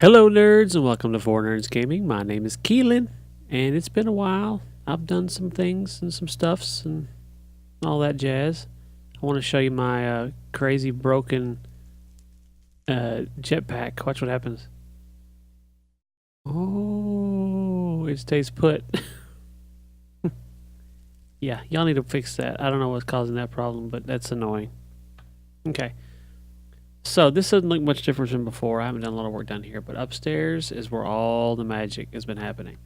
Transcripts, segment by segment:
Hello nerds and welcome to 4Nerds Gaming. My name is Qeelin and it's been a while. I've done some things and some stuffs and all that jazz. I want to show you my crazy broken jetpack. Watch what happens. Oh, it stays put. Yeah, y'all need to fix that. I don't know what's causing that problem, but that's annoying. Okay. So this doesn't look much different than before. I haven't done a lot of work down here, but upstairs is where all the magic has been happening.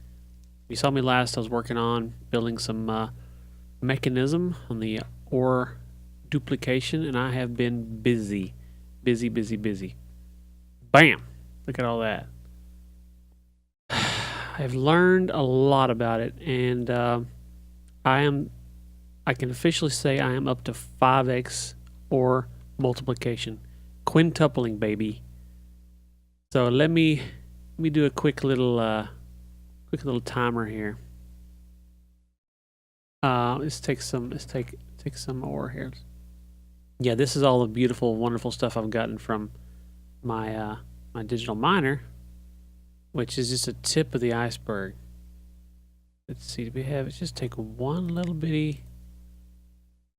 You saw me last, I was working on building some Mekanism on the ore duplication, and I have been busy. Busy. Bam! Look at all that. I've learned a lot about it, and I can officially say I am up to 5x ore multiplication. Quintupling, baby. So let me do a quick little timer here. Let's take some ore here. Yeah, this is all the beautiful, wonderful stuff I've gotten from my my digital miner, which is just a tip of the iceberg. Let's see, do we have? Let's just take one little bitty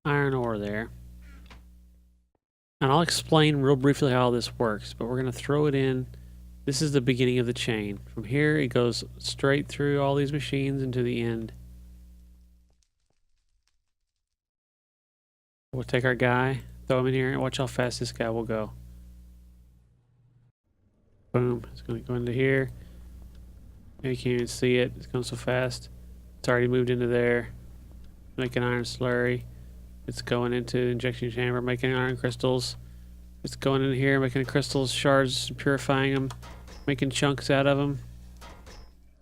iron ore there. And I'll explain real briefly how all this works, but we're going to throw it in. This is the beginning of the chain. From here, it goes straight through all these machines into the end. We'll take our guy, throw him in here, and watch how fast this guy will go. Boom. It's going to go into here. You can't even see it. It's going so fast. It's already moved into there. Making iron slurry. It's going into the injection chamber, making iron crystals. It's going in here, making crystals, shards, purifying them, making chunks out of them.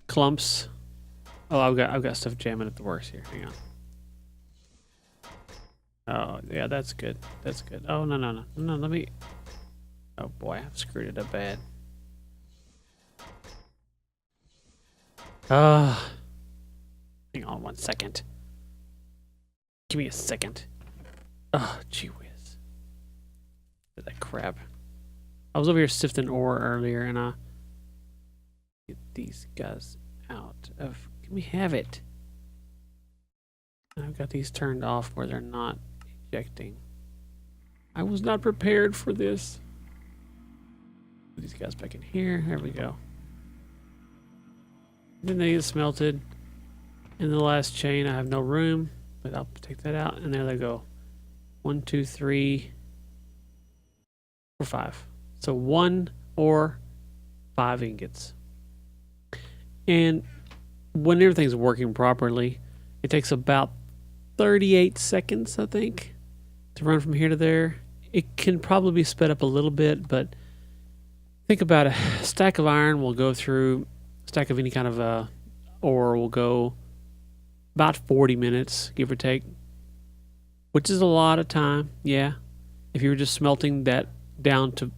Clumps. Oh, I've got stuff jamming at the works here. Hang on. Oh, yeah, that's good. That's good. Oh, no, let me... Oh, boy, I've screwed it up bad. Hang on 1 second. Give me a second. Oh, gee whiz. That crap. I was over here sifting ore earlier and I get these guys out of... Can we have it? I've got these turned off where they're not ejecting. I was not prepared for this. Put these guys back in here. There we go. Then they get smelted. In the last chain, I have no room, but I'll take that out, and there they go. 1, 2, 3, 4, 5. So 1 or 5 ingots. And when everything's working properly, it takes about 38 seconds, I think, to run from here to there. It can probably be sped up a little bit, but think about a stack of iron will go through, a stack of any kind of ore will go about 40 minutes, give or take, which is a lot of time. Yeah, if you were just smelting that down to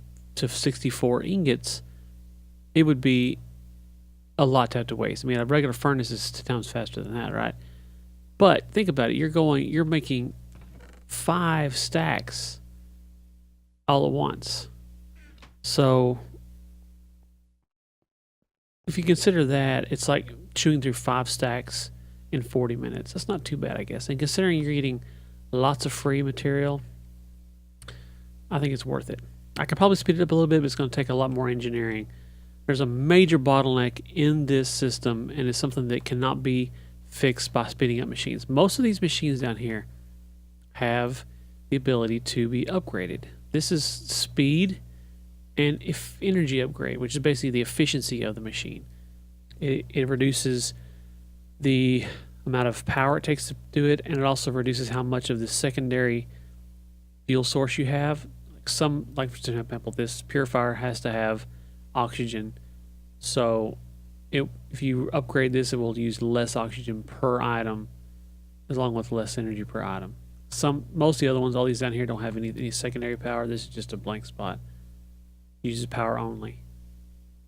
64 ingots, it would be a lot to have to waste. I mean, a regular furnace is 10 times faster than that, right? But think about it. You're making 5 stacks all at once. So if you consider that, it's like chewing through 5 stacks in 40 minutes. That's not too bad, I guess. And considering you're getting lots of free material, I think it's worth it. I could probably speed it up a little bit, but it's going to take a lot more engineering. There's a major bottleneck in this system, and it's something that cannot be fixed by speeding up machines. Most of these machines down here have the ability to be upgraded. This is speed and energy upgrade, which is basically the efficiency of the machine. It reduces the amount of power it takes to do it, and it also reduces how much of the secondary fuel source you have. Like for example, this purifier has to have oxygen, so if you upgrade this, it will use less oxygen per item, along with less energy per item. Most of the other ones, all these down here, don't have any secondary power. This is just a blank spot. It uses power only,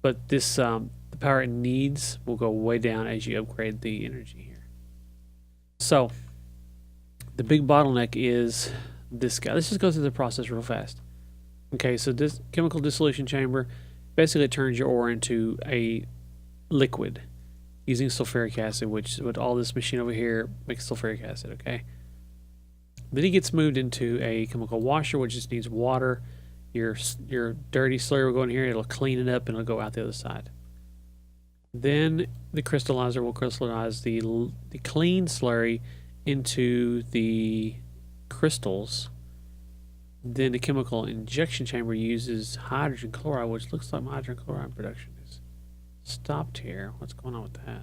but this the power it needs will go way down as you upgrade the energy here. So the big bottleneck is this guy. Let's just go through the process real fast. Okay, so this chemical dissolution chamber Basically, it turns your ore into a liquid using sulfuric acid, which with all this machine over here makes sulfuric acid, okay? Then it gets moved into a chemical washer, which just needs water. Your dirty slurry will go in here, it'll clean it up, and it'll go out the other side. Then the crystallizer will crystallize the clean slurry into the crystals. Then the chemical injection chamber uses hydrogen chloride, which looks like my hydrogen chloride production is stopped here. What's going on with that?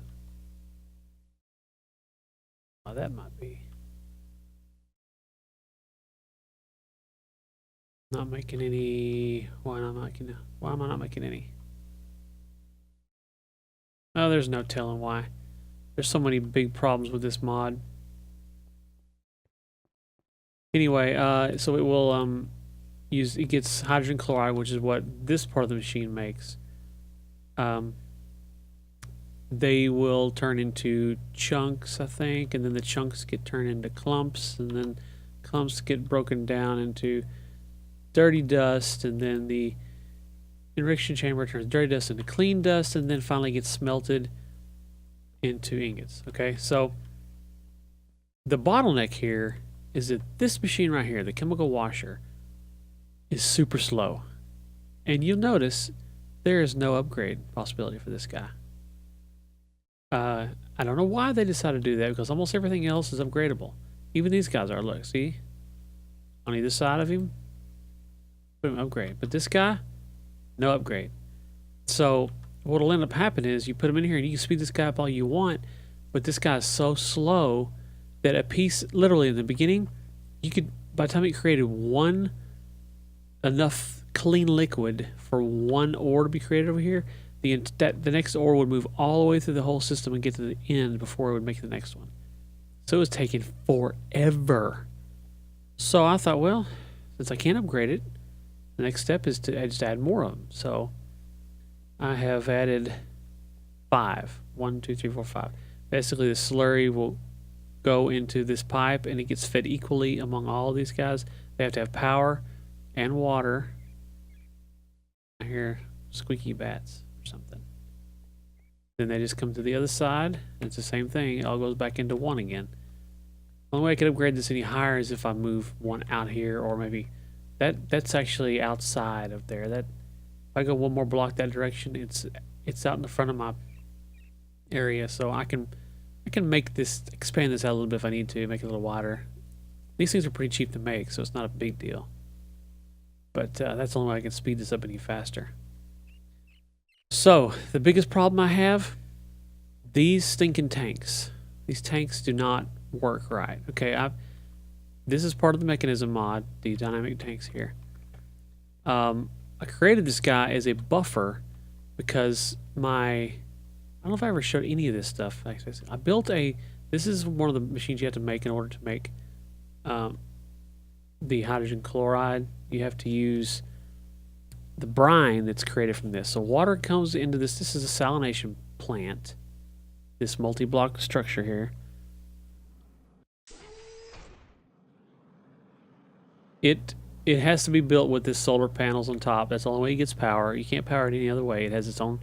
Oh, that might be not making any. Why am I not making any? Oh, there's no telling why. There's so many big problems with this mod. Anyway, so it will it gets hydrogen chloride, which is what this part of the machine makes. They will turn into chunks, I think, and then the chunks get turned into clumps, and then clumps get broken down into dirty dust, and then the enrichment chamber turns dirty dust into clean dust, and then finally gets smelted into ingots. Okay, so the bottleneck here is that this machine right here, the chemical washer, is super slow. And you'll notice there is no upgrade possibility for this guy. I don't know why they decided to do that, because almost everything else is upgradable. Even these guys are. Look, see? On either side of him, boom, upgrade. But this guy, no upgrade. So what'll end up happening is you put him in here and you can speed this guy up all you want, but this guy is so slow that a piece, literally in the beginning, you could, by the time it created enough clean liquid for one ore to be created over here, the next ore would move all the way through the whole system and get to the end before it would make the next one. So it was taking forever. So I thought, well, since I can't upgrade it, the next step is to just add more of them. So I have added 5. 1, 2, 3, 4, 5. Basically, the slurry will go into this pipe and it gets fed equally among all of these guys. They have to have power and water. I hear squeaky bats or something. Then they just come to the other side. And it's the same thing. It all goes back into 1 again. The only way I could upgrade this any higher is if I move 1 out here, or maybe that's actually outside of there. That if I go 1 more block that direction, it's out in the front of my area, so I can make this, expand this out a little bit if I need to, make it a little wider. These things are pretty cheap to make, so it's not a big deal. But that's the only way I can speed this up any faster. So the biggest problem I have, these stinking tanks. These tanks do not work right. Okay, this is part of the Mekanism mod, the dynamic tanks here. I created this guy as a buffer because I don't know if I ever showed any of this stuff. I built this is one of the machines you have to make in order to make the hydrogen chloride. You have to use the brine that's created from this. So water comes into this. This is a salination plant, this multi-block structure here. It has to be built with this solar panels on top. That's the only way it gets power. You can't power it any other way. It has its own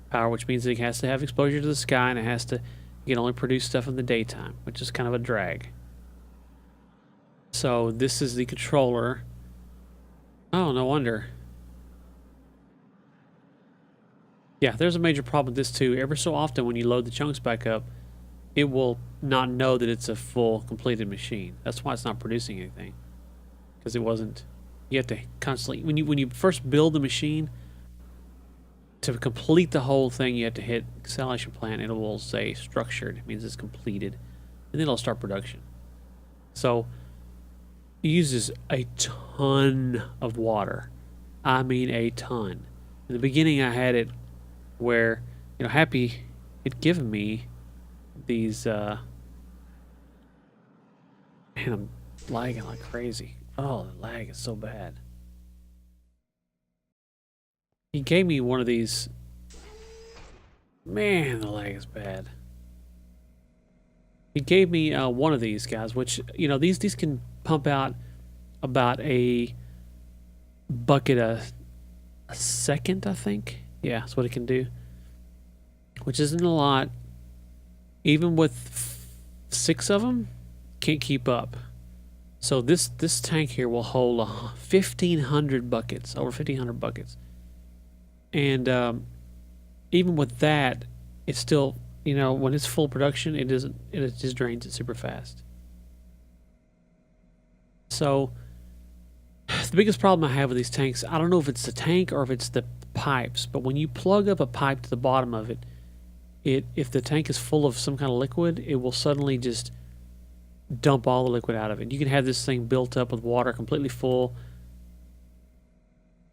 power, which means it has to have exposure to the sky, and it can only produce stuff in the daytime, which is kind of a drag. So this is the controller. Oh, no wonder. Yeah, there's a major problem with this too. Every so often when you load the chunks back up, it will not know that it's a full completed machine. That's why it's not producing anything. Because it wasn't. You have to constantly, when you first build the machine, to complete the whole thing, you have to hit salination plant, and it will say structured. It means it's completed, and then it'll start production. So it uses a ton of water. I mean a ton. In the beginning, I had it where, Happy had given me these. Man, I'm lagging like crazy. Oh, the lag is so bad. He gave me one of these. Man, the lag is bad. He gave me one of these guys, which, these can pump out about a bucket of a second, I think. Yeah, that's what it can do, which isn't a lot. Even with 6 of them, can't keep up. So this tank here will hold 1,500 buckets, over 1,500 buckets, and even with that, it's still, you know, when it's full production, it just drains it super fast. So the biggest problem I have with these tanks, I don't know if it's the tank or if it's the pipes, but when you plug up a pipe to the bottom of it, if the tank is full of some kind of liquid, it will suddenly just dump all the liquid out of it. You can have this thing built up with water completely full,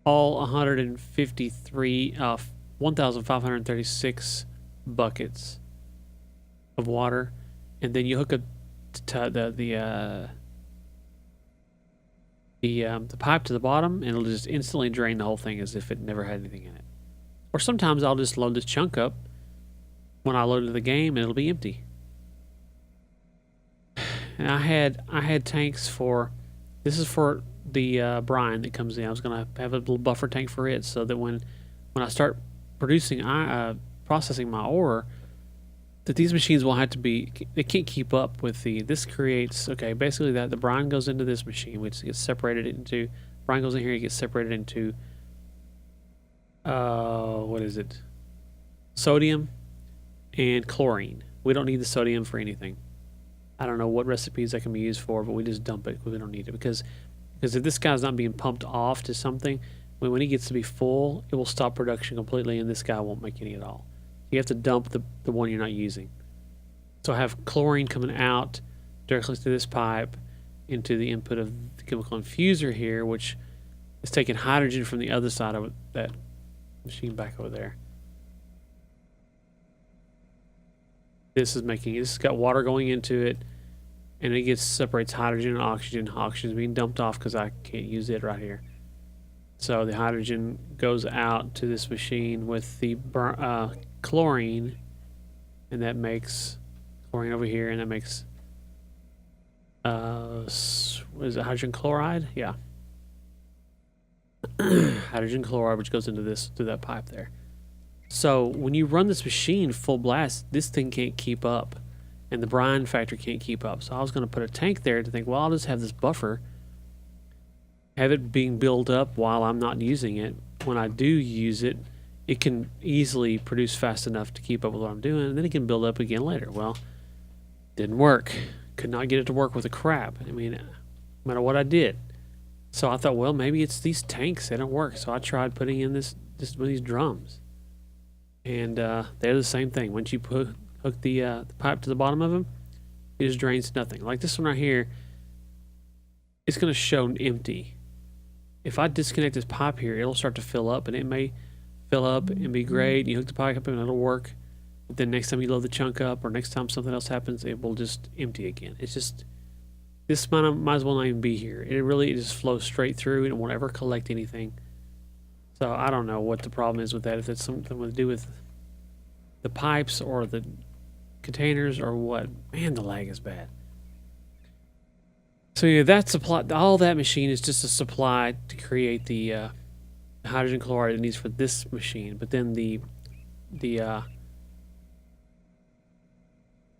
all 1,536 buckets of water, and then you hook up to the pipe to the bottom, and it'll just instantly drain the whole thing as if it never had anything in it. Or sometimes I'll just load this chunk up when I load it to the game, and it'll be empty. And I had tanks for, this is for the brine that comes in. I was gonna have a little buffer tank for it, so that when I start producing, processing my ore, that these machines will have to be, they can't keep up with this creates, okay, basically that the brine goes into this machine, which gets separated into, brine goes in here, it gets separated into, what is it? Sodium and chlorine. We don't need the sodium for anything. I don't know what recipes that can be used for, but we just dump it because we don't need it. Because if this guy's not being pumped off to something, when he gets to be full, it will stop production completely, and this guy won't make any at all. You have to dump the one you're not using. So I have chlorine coming out directly through this pipe into the input of the chemical infuser here, which is taking hydrogen from the other side of that machine back over there. This has got water going into it, and it separates hydrogen and oxygen. Oxygen is being dumped off because I can't use it right here. So the hydrogen goes out to this machine with the chlorine, and that makes chlorine over here, and that makes what is it, hydrogen chloride? Yeah. Hydrogen chloride, which goes into through that pipe there. So when you run this machine full blast, this thing can't keep up, and the brine factor can't keep up. So I was going to put a tank there to think, well, I'll just have this buffer, have it being built up while I'm not using it. When I do use it, it can easily produce fast enough to keep up with what I'm doing, and then it can build up again later. Well, didn't work. Could not get it to work with the crap. I mean, no matter what I did. So I thought, well, maybe it's these tanks. They don't work. So I tried putting in this with these drums. And they're the same thing. Once you hook the pipe to the bottom of them, it just drains nothing. Like this one right here, it's going to show empty. If I disconnect this pipe here, it'll start to fill up, and it may fill up and be great. You hook the pipe up and it'll work. But then next time you load the chunk up, or next time something else happens, it will just empty again. It's just, this might as well not even be here. It just flows straight through, and it won't ever collect anything. So I don't know what the problem is with that, if it's something to do with the pipes or the containers or what. Man, the lag is bad. So yeah, that supply, all that machine is just a supply to create the hydrogen chloride it needs for this machine. But then the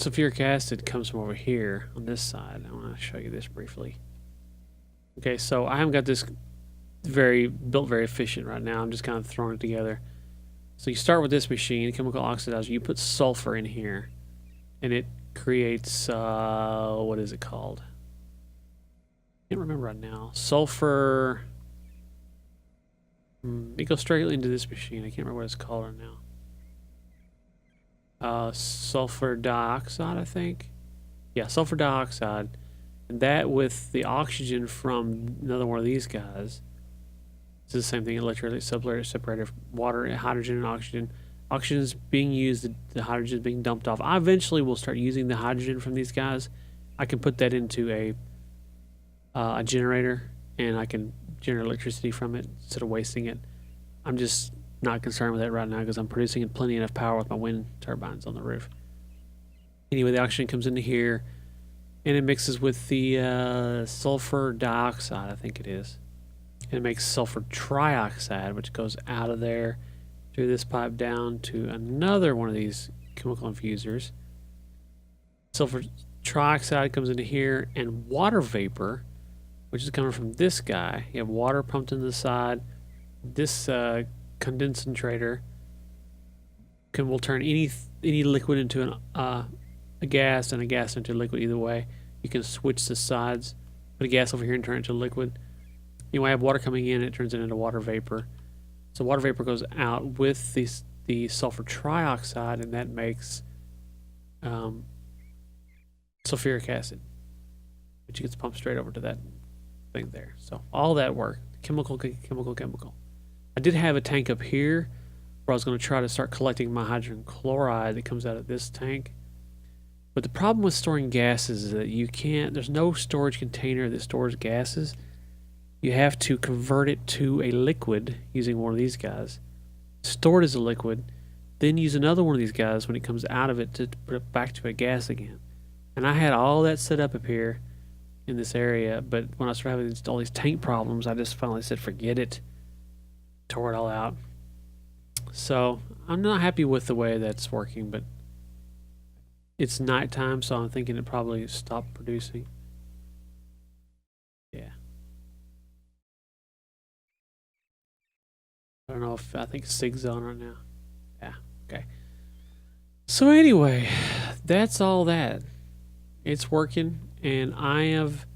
sulfuric acid comes from over here on this side. I want to show you this briefly. Okay, so I haven't got this built very efficient right now. I'm just kind of throwing it together. So you start with this machine, chemical oxidizer. You put sulfur in here, and it creates what is it called? I can't remember right now. Sulfur. It goes straight into this machine. I can't remember what it's called right now. Sulfur dioxide, I think. Yeah, sulfur dioxide, and that with the oxygen from another one of these guys. It's the same thing, electrolyte separator, water, hydrogen, and oxygen. Oxygen is being used, the hydrogen is being dumped off. I eventually will start using the hydrogen from these guys. I can put that into a generator, and I can generate electricity from it instead of wasting it. I'm just not concerned with that right now because I'm producing plenty enough power with my wind turbines on the roof. Anyway, the oxygen comes into here, and it mixes with the sulfur dioxide, I think it is. and it makes sulfur trioxide, which goes out of there through this pipe down to another one of these chemical infusers. Sulfur trioxide comes into here, and water vapor, which is coming from this guy. You have water pumped into the side. This condensator will turn any liquid into a gas, and a gas into a liquid. Either way, you can switch the sides, put a gas over here and turn it into liquid. You have water coming in, it turns it into water vapor. So water vapor goes out with the sulfur trioxide, and that makes sulfuric acid, which gets pumped straight over to that thing there. So all that work, chemical. I did have a tank up here where I was going to try to start collecting my hydrogen chloride that comes out of this tank. But the problem with storing gases is that you can't, there's no storage container that stores gases. You have to convert it to a liquid using one of these guys, store it as a liquid, then use another one of these guys when it comes out of it to put it back to a gas again. And I had all that set up here in this area, but when I started having all these tank problems, I just finally said, forget it. Tore it all out. So I'm not happy with the way that's working, but it's nighttime, so I'm thinking it probably stopped producing. Yeah. I don't know if I think SIG's on right now. Yeah, okay. So anyway, that's all that. It's working, and I have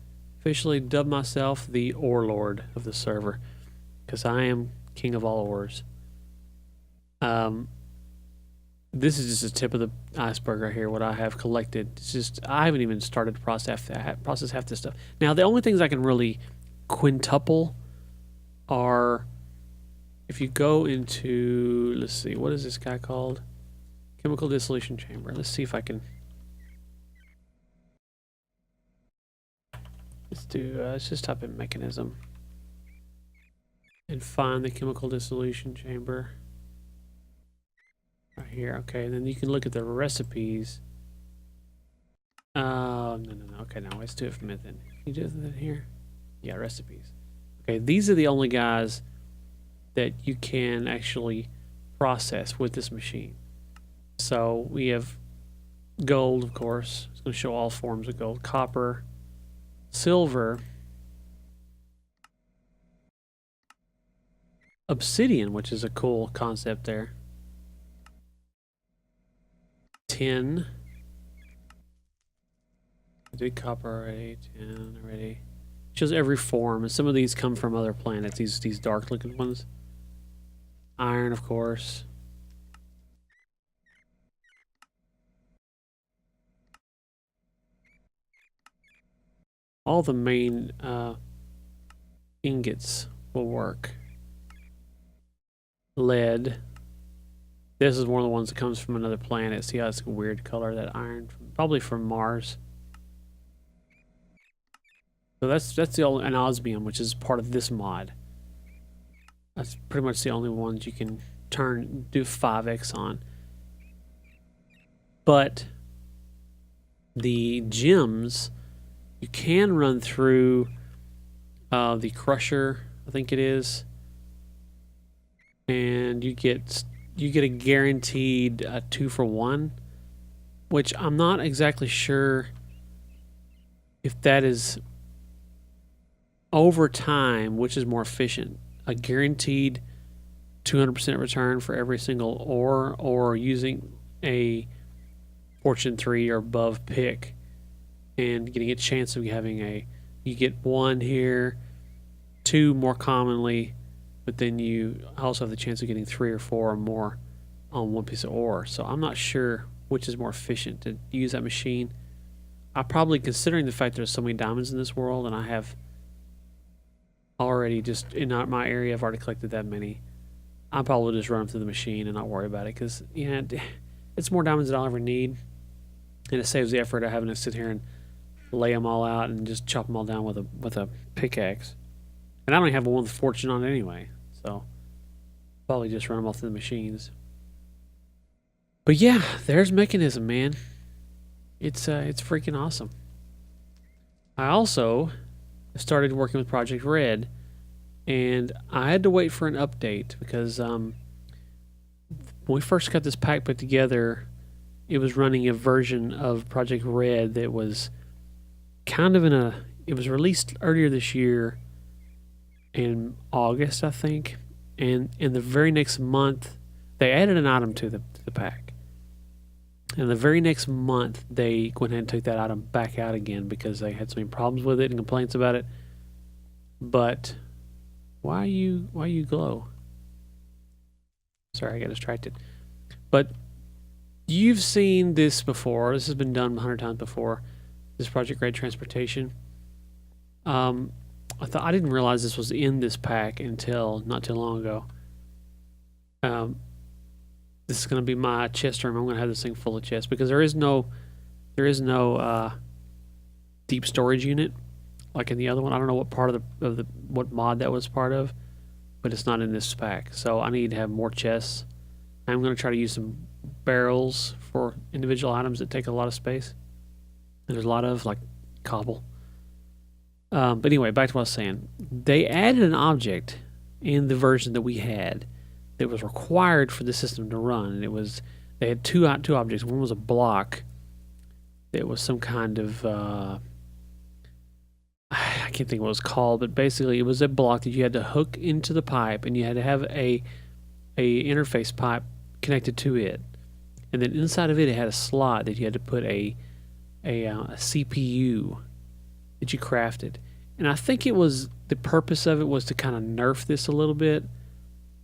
officially dubbed myself the OreLord of the server, because I am king of all ores. This is just a tip of the iceberg right here, what I have collected. It's just, I haven't even started to process half this stuff. Now, the only things I can really quintuple are, if you go into, let's see, what is this guy called? Chemical dissolution chamber. Let's see if I can. Let's just type in mechanism and find the chemical dissolution chamber right here. Okay, and then you can look at the recipes. No. Okay, now let's do it from it then. Can you do it here? Yeah, recipes. Okay, these are the only guys that you can actually process with this machine. So we have gold, of course. It's going to show all forms of gold. Copper, silver, obsidian, which is a cool concept there. Tin. I did copper already. Tin already. Shows every form, and some of these come from other planets. These dark looking ones. Iron, of course. All the main ingots will work. Lead. This is one of the ones that comes from another planet. See how it's a weird color, that iron? Probably from Mars. So that's the only, and osmium, which is part of this mod. That's pretty much the only ones you can do 5x on. But the gems you can run through the crusher, I think it is, and you get a guaranteed 2-for-1, which I'm not exactly sure if that is over time, which is more efficient. A guaranteed 200% return for every single ore, or using a Fortune 3 or above pick and getting a chance of having you get 1 here, 2 more commonly, but then you also have the chance of getting 3 or 4 or more on one piece of ore. So I'm not sure which is more efficient to use that machine. I probably, considering the fact there's so many diamonds in this world, and I have already just in my area, I've already collected that many. I'll probably just run them through the machine and not worry about it, because it's more diamonds than I'll ever need, and it saves the effort of having to sit here and lay them all out and just chop them all down with a pickaxe. And I don't even have one with fortune on it anyway, so probably just run them off through the machines. But yeah, there's Mekanism, man. It's freaking awesome. I also started working with Project Red, and I had to wait for an update because when we first got this pack put together, it was running a version of Project Red that was kind of it was released earlier this year in August, I think, and in the very next month, they added an item to the pack. And the very next month, they went ahead and took that item back out again because they had so many problems with it and complaints about it. But why you glow? Sorry, I got distracted. But you've seen this before. This has been done 100 times before. This Project Red transportation. I didn't realize this was in this pack until not too long ago. This is going to be my chest room. I'm going to have this thing full of chests because there is no deep storage unit like in the other one. I don't know what part of the what mod that was part of, but it's not in this pack. So I need to have more chests. I'm going to try to use some barrels for individual items that take a lot of space. There's a lot of like cobble. But anyway, back to what I was saying. They added an object in the version that we had that was required for the system to run, and they had two objects. One was a block that was some kind of I can't think what it was called, but basically it was a block that you had to hook into the pipe, and you had to have a interface pipe connected to it, and then inside of it had a slot that you had to put a CPU that you crafted. And I think it was the purpose of it was to kind of nerf this a little bit,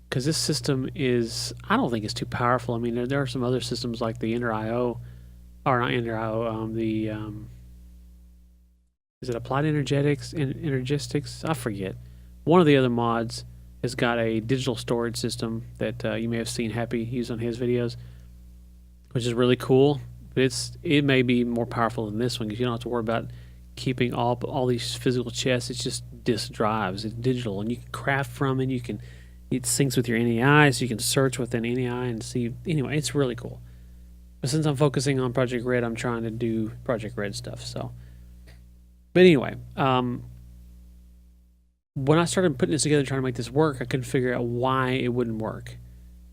because this system I don't think it's too powerful. I mean, there are some other systems like the Ender.io, or not Ender.io, is it Applied Energistics? I forget. One of the other mods has got a digital storage system that you may have seen Happy use on his videos, which is really cool. But it may be more powerful than this one because you don't have to worry about keeping all these physical chests. It's just disk drives. It's digital, and you can craft from it. It syncs with your NEI, so you can search within NEI and see. Anyway, it's really cool. But since I'm focusing on Project Red, I'm trying to do Project Red stuff. But anyway, when I started putting this together, trying to make this work, I couldn't figure out why it wouldn't work.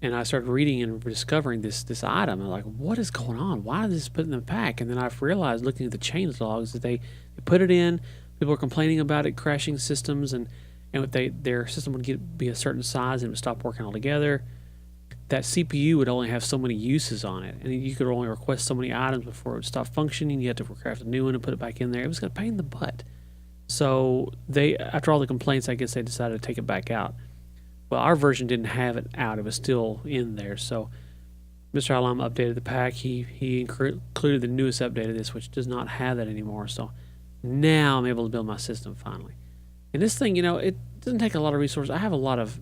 And I started reading and discovering this item. I'm like, what is going on? Why is this put in the pack? And then I've realized, looking at the change logs, that they put it in. People are complaining about it crashing systems, and their system would be a certain size and it would stop working altogether. That CPU would only have so many uses on it, and you could only request so many items before it would stop functioning. You had to craft a new one and put it back in there. It was going to pain in the butt. So after all the complaints, I guess they decided to take it back out. Well, our version didn't have it out. It was still in there. So MrHilamma updated the pack. He included the newest update of this, which does not have that anymore. So now I'm able to build my system finally. And this thing, it doesn't take a lot of resources. I have a lot of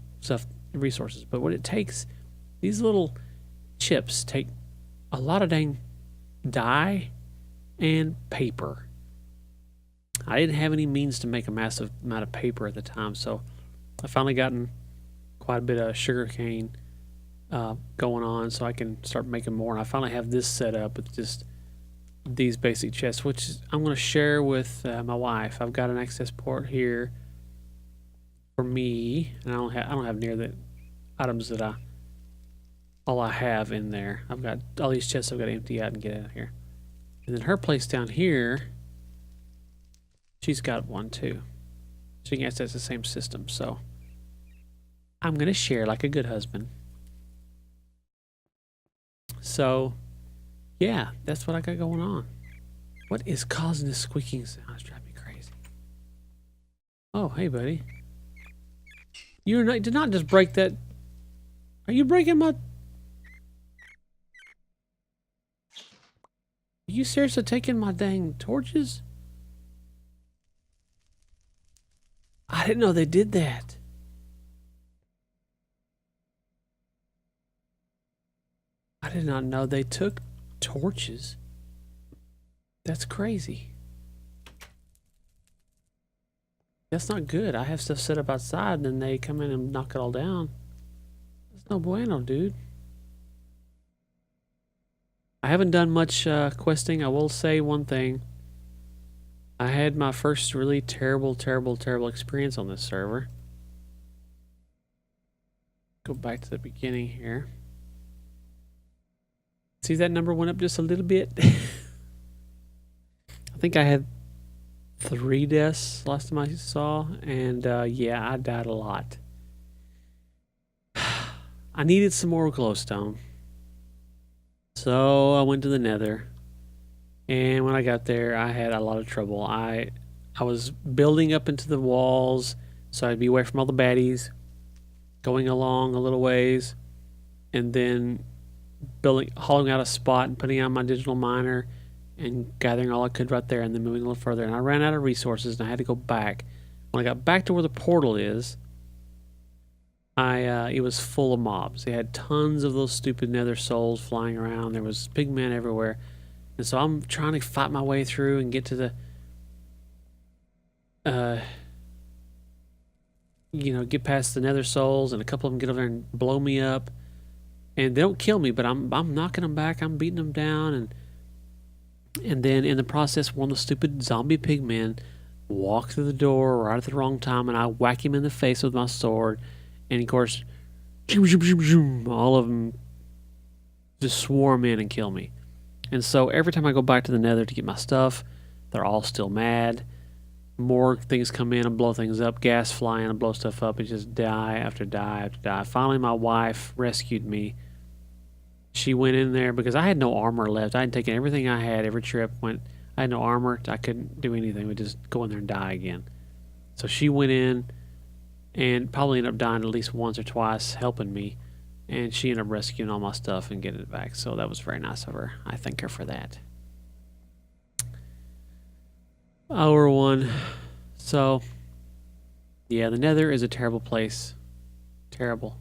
resources, but what it takes, these little chips take a lot of dang dye and paper. I didn't have any means to make a massive amount of paper at the time, so I finally gotten quite a bit of sugarcane going on, so I can start making more. And I finally have this set up with just these basic chests, which I'm going to share with my wife. I've got an access port here for me, and I don't have near the items that all I have in there. I've got all these chests I've got to empty out and get out of here. And then her place down here, she's got one too. So you can access the same system. So I'm going to share like a good husband. So, yeah, that's what I got going on. What is causing this squeaking sound? It's driving me crazy. Oh, hey, buddy. You did not just break that. Are you breaking my... Are you seriously taking my dang torches? I didn't know they did that. I did not know they took torches. That's crazy. That's not good. I have stuff set up outside and then they come in and knock it all down. That's no bueno, dude. I haven't done much questing. I will say one thing. I had my first really terrible experience on this server. go back to the beginning here. See, that number went up just a little bit. I think I had 3 deaths last time I saw, and yeah, I died a lot. I needed some more glowstone, so I went to the Nether, and when I got there, I had a lot of trouble. I was building up into the walls, so I'd be away from all the baddies, going along a little ways, and then hollowing out a spot and putting out my digital miner and gathering all I could right there, and then moving a little further. And I ran out of resources, and I had to go back. When I got back to where the portal is, it was full of mobs. They had tons of those stupid Nether souls flying around. There was big men everywhere, and so I'm trying to fight my way through and get to the, you know, get past the Nether souls, and a couple of them get over there and blow me up, and they don't kill me, but I'm knocking them back. I'm beating them down, and then in the process, one of the stupid zombie pigmen walked through the door right at the wrong time, and I whack him in the face with my sword. And of course, all of them just swarm in and kill me. And so every time I go back to the Nether to get my stuff, they're all still mad. More things come in and blow things up, gas flying and blow stuff up, and just die after die after die. Finally, my wife rescued me. She went in there because I had no armor left. I had taken everything I had every trip. I had no armor. I couldn't do anything. We just go in there and die again. So she went in and probably ended up dying at least once or twice, helping me. And she ended up rescuing all my stuff and getting it back. So that was very nice of her. I thank her for that. Hour 1. So, yeah, the Nether is a terrible place. Terrible.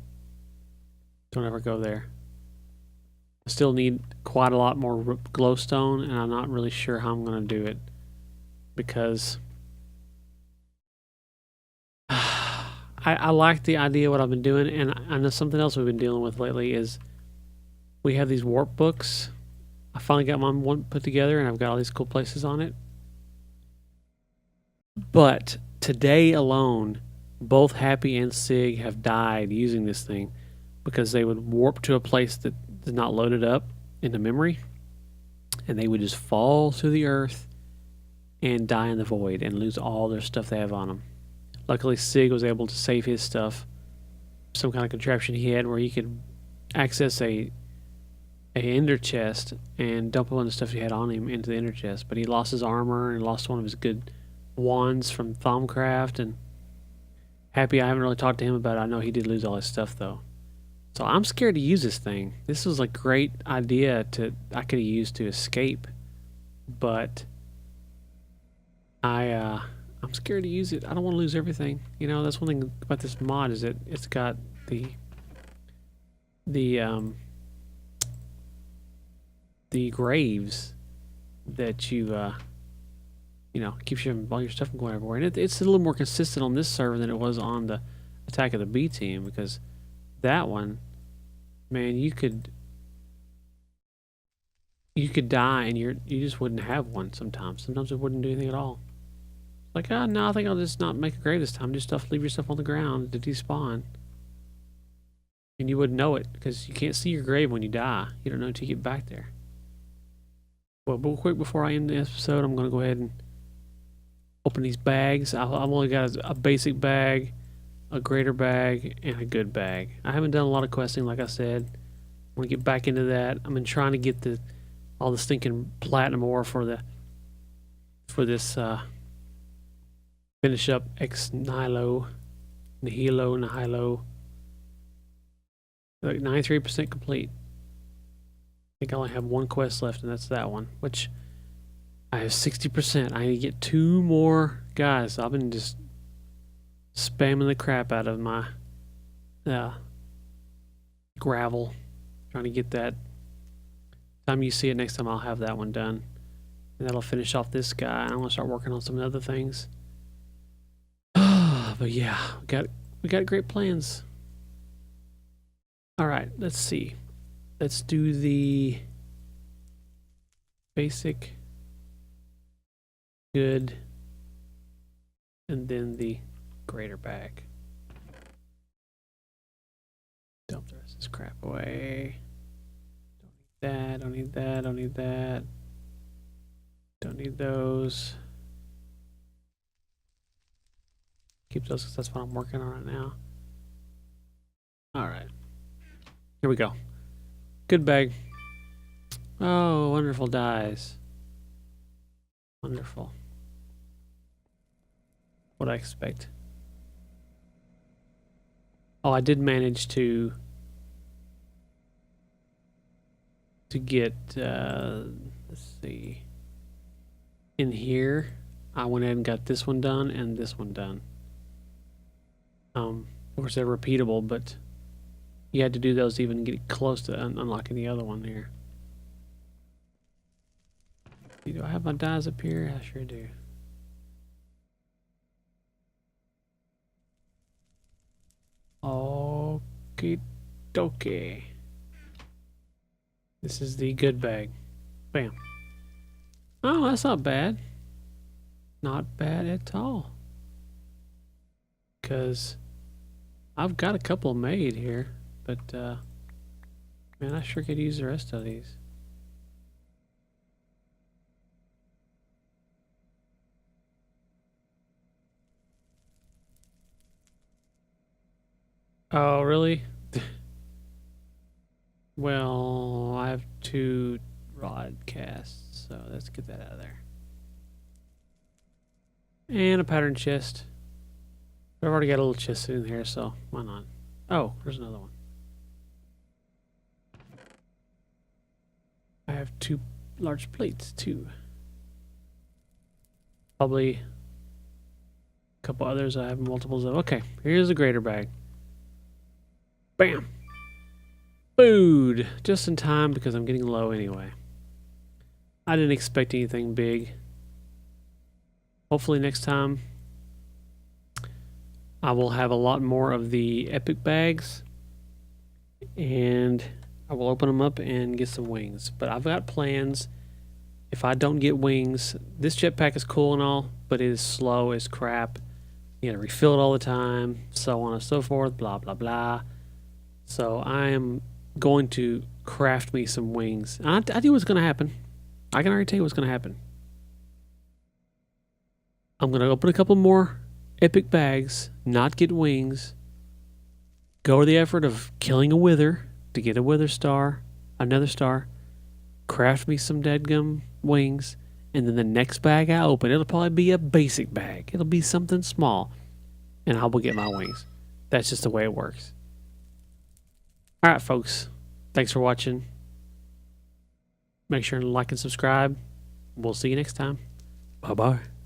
Don't ever go there. I still need quite a lot more glowstone, and I'm not really sure how I'm going to do it. Because I like the idea of what I've been doing, and I know something else we've been dealing with lately is we have these warp books. I finally got my one put together, and I've got all these cool places on it. But today alone, both Happy and Sig have died using this thing because they would warp to a place that is not loaded up into memory, and they would just fall to the earth and die in the void and lose all their stuff they have on them. Luckily, Sig was able to save his stuff. Some kind of contraption he had where he could access a ender chest and dump all the stuff he had on him into the ender chest. But he lost his armor and lost one of his good wands from Thaumcraft. And Happy, I haven't really talked to him about it. I know he did lose all his stuff though. So I'm scared to use this thing. This was a great idea I could have used to escape, but I'm scared to use it. I don't want to lose everything. You know, that's one thing about this mod is that it's got the graves that you know, keeps all your stuff from going everywhere. And it's a little more consistent on this server than it was on the Attack of the B team, because that one, man, you could die and you just wouldn't have one sometimes. Sometimes it wouldn't do anything at all. Like, oh, no, I think I'll just not make a grave this time. Just leave your stuff on the ground to despawn. And you wouldn't know it, because you can't see your grave when you die. You don't know until you get back there. Well, real quick before I end the episode, I'm going to go ahead and open these bags. I've only got a basic bag, a greater bag, and a good bag. I haven't done a lot of questing, like I said. I'm going to get back into that. I've been trying to get all the stinking platinum ore for this finish up Nihilo. Like 93% complete. I think I only have one quest left, and that's that one, which I have 60%. I need to get 2 more guys. I've been just spamming the crap out of my gravel, trying to get that. Time you see it next time, I'll have that one done, and that'll finish off this guy. I'm gonna start working on some other things. But yeah, we got great plans. All right, let's see. Let's do the basic, good, and then the greater bag. crap away. Don't need that, don't need that. Don't need those. Keep those because that's what I'm working on right now. Alright. Here we go. Good bag. Oh, wonderful dies. Wonderful. What I expect. Oh, I did manage to get, let's see. In here, I went ahead and got this one done and this one done. Of course, they're repeatable, but you had to do those to even get close to unlocking the other one here. Do I have my dies up here? I sure do. Okie dokie. This is the good bag. Bam. Oh, that's not bad. Not bad at all. Because I've got a couple made here, but man, I sure could use the rest of these. Oh, really? Well, I have 2 rod casts, so let's get that out of there. And a pattern chest. I've already got a little chest in here, so why not? Oh, there's another one. I have 2 large plates, too. Probably a couple others I have multiples of. Okay, here's a greater bag. Bam! Food! Just in time because I'm getting low anyway. I didn't expect anything big. Hopefully next time I will have a lot more of the epic bags and I will open them up and get some wings. But I've got plans. If I don't get wings, this jetpack is cool and all, but it is slow as crap. You gotta refill it all the time, so on and so forth, blah blah blah. So I am going to craft me some wings. I tell what's gonna happen. I can already tell you what's gonna happen. I'm gonna open a couple more epic bags, not get wings, go to the effort of killing a wither to get a wither star, another star, craft me some deadgum wings, and then the next bag I open, it'll probably be a basic bag. It'll be something small, and I will get my wings. That's just the way it works. Alright, folks. Thanks for watching. Make sure to like and subscribe. We'll see you next time. Bye-bye.